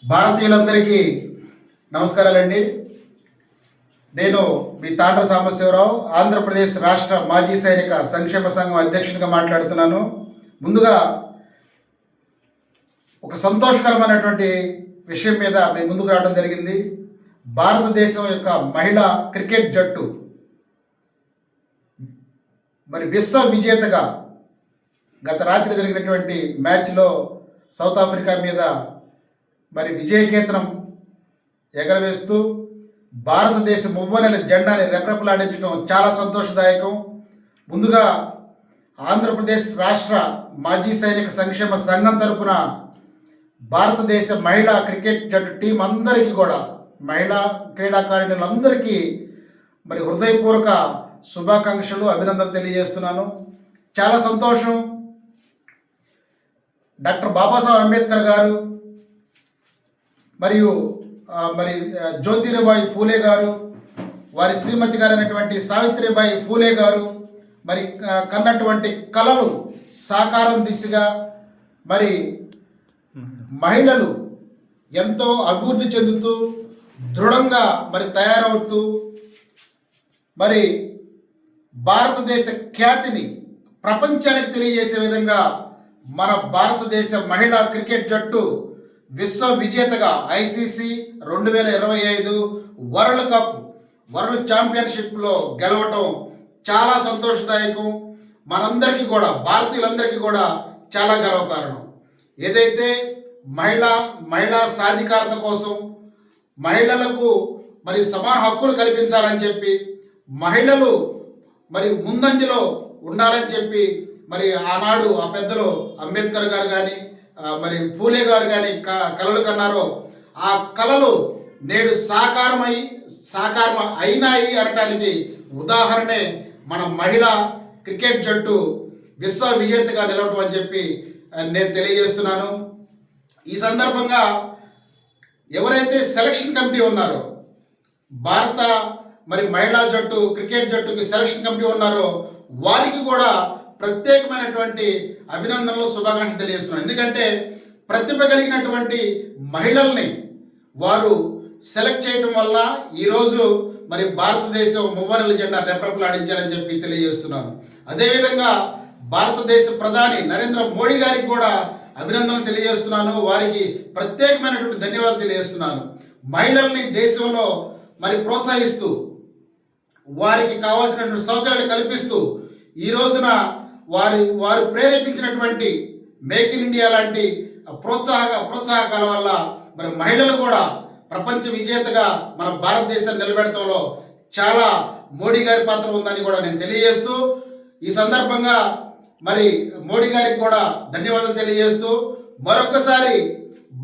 భారతీయులందరికీ నమస్కారాలండి. నేను మీ తాండ్ర సాంబశివరావు, ఆంధ్రప్రదేశ్ రాష్ట్ర మాజీ సైనిక సంక్షేమ సంఘం అధ్యక్షునిగా మాట్లాడుతున్నాను. ముందుగా ఒక సంతోషకరమైనటువంటి విషయం మీద మీ ముందుకు రావడం జరిగింది. భారతదేశం యొక్క మహిళా క్రికెట్ జట్టు మరి విశ్వ విజేతగా గత రాత్రి జరిగినటువంటి మ్యాచ్లో సౌత్ ఆఫ్రికా మీద మరి విజయకేతనం ఎగరవేస్తూ భారతదేశ మువ్వనెల జెండాని రెపరెపలాడించడం చాలా సంతోషదాయకం. ముందుగా ఆంధ్రప్రదేశ్ రాష్ట్ర మాజీ సైనిక సంక్షేమ సంఘం తరపున భారతదేశ మహిళా క్రికెట్ జట్టు టీం అందరికీ కూడా, మహిళా క్రీడాకారిణులందరికీ మరి హృదయపూర్వక శుభాకాంక్షలు, అభినందనలు తెలియజేస్తున్నాను. చాలా సంతోషం. డాక్టర్ బాబాసాహెబ్ అంబేద్కర్ గారు మరియు జ్యోతిరాబాయి ఫూలే గారు, వారి శ్రీమతి గారు అయినటువంటి సావిత్రిబాయి ఫూలే గారు మరి కన్నటువంటి కళలు సాకారం దిశగా మరి మహిళలు ఎంతో అభివృద్ధి చెందుతూ దృఢంగా మరి తయారవుతూ మరి భారతదేశ ఖ్యాతిని ప్రపంచానికి తెలియజేసే విధంగా మన భారతదేశ మహిళా క్రికెట్ జట్టు విశ్వ విజేతగా ఐసీసీ 2025 వరల్డ్ ఛాంపియన్షిప్లో గెలవటం చాలా సంతోషదాయకం. మనందరికీ కూడా, భారతీయులందరికీ కూడా చాలా గర్వకారణం. ఏదైతే మహిళా సాధికారత కోసం, మహిళలకు మరి సమాన హక్కులు కల్పించాలని చెప్పి, మహిళలు మరి ముందంజలో ఉండాలని చెప్పి మరి ఆనాడు ఆ పెద్దలు అంబేద్కర్ గారు కానీ మరి పూలే గారు కానీ కలలు కన్నారో, ఆ కళలు నేడు సాకారం అయినాయి అనటానికి ఉదాహరణే మన మహిళా క్రికెట్ జట్టు విశ్వ విజేతగా నిలవటం అని చెప్పి నేను తెలియజేస్తున్నాను. ఈ సందర్భంగా ఎవరైతే సెలక్షన్ కమిటీ ఉన్నారో, భారత మరి మహిళా జట్టు క్రికెట్ జట్టుకి సెలక్షన్ కమిటీ ఉన్నారో, వారికి కూడా ప్రత్యేకమైనటువంటి అభినందనలు, శుభాకాంక్షలు తెలియజేస్తున్నారు. ఎందుకంటే ప్రతిభ కలిగినటువంటి మహిళల్ని వారు సెలెక్ట్ చేయటం వల్ల ఈరోజు మరి భారతదేశం మువ్వనెల జెండా రెపరెపలాడించాలని చెప్పి తెలియజేస్తున్నాను. అదేవిధంగా భారతదేశ ప్రధాని నరేంద్ర మోడీ గారికి కూడా అభినందనలు తెలియజేస్తున్నాను. వారికి ప్రత్యేకమైనటువంటి ధన్యవాదాలు తెలియజేస్తున్నాను. మహిళల్ని దేశంలో మరి ప్రోత్సహిస్తూ, వారికి కావాల్సినటువంటి సౌకర్యాలు కల్పిస్తూ ఈ రోజున వారు ప్రేరేపించినటువంటి మేక్ ఇన్ ఇండియా లాంటి ప్రోత్సాహకాల వల్ల మరి మహిళలు కూడా ప్రపంచ విజేతగా మన భారతదేశాన్ని నిలబెడతంలో చాలా మోడీ గారి పాత్ర ఉందని కూడా నేను తెలియజేస్తూ, ఈ సందర్భంగా మరి మోడీ గారికి కూడా ధన్యవాదాలు తెలియజేస్తూ, మరొకసారి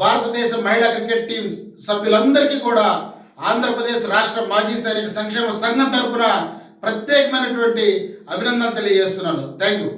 భారతదేశ మహిళా క్రికెట్ టీం సభ్యులందరికీ కూడా ఆంధ్రప్రదేశ్ రాష్ట్ర మాజీ సైనిక సంక్షేమ సంఘం తరపున ప్రత్యేకమైనటువంటి అభినందనలు తెలియజేస్తున్నాను. Thank you.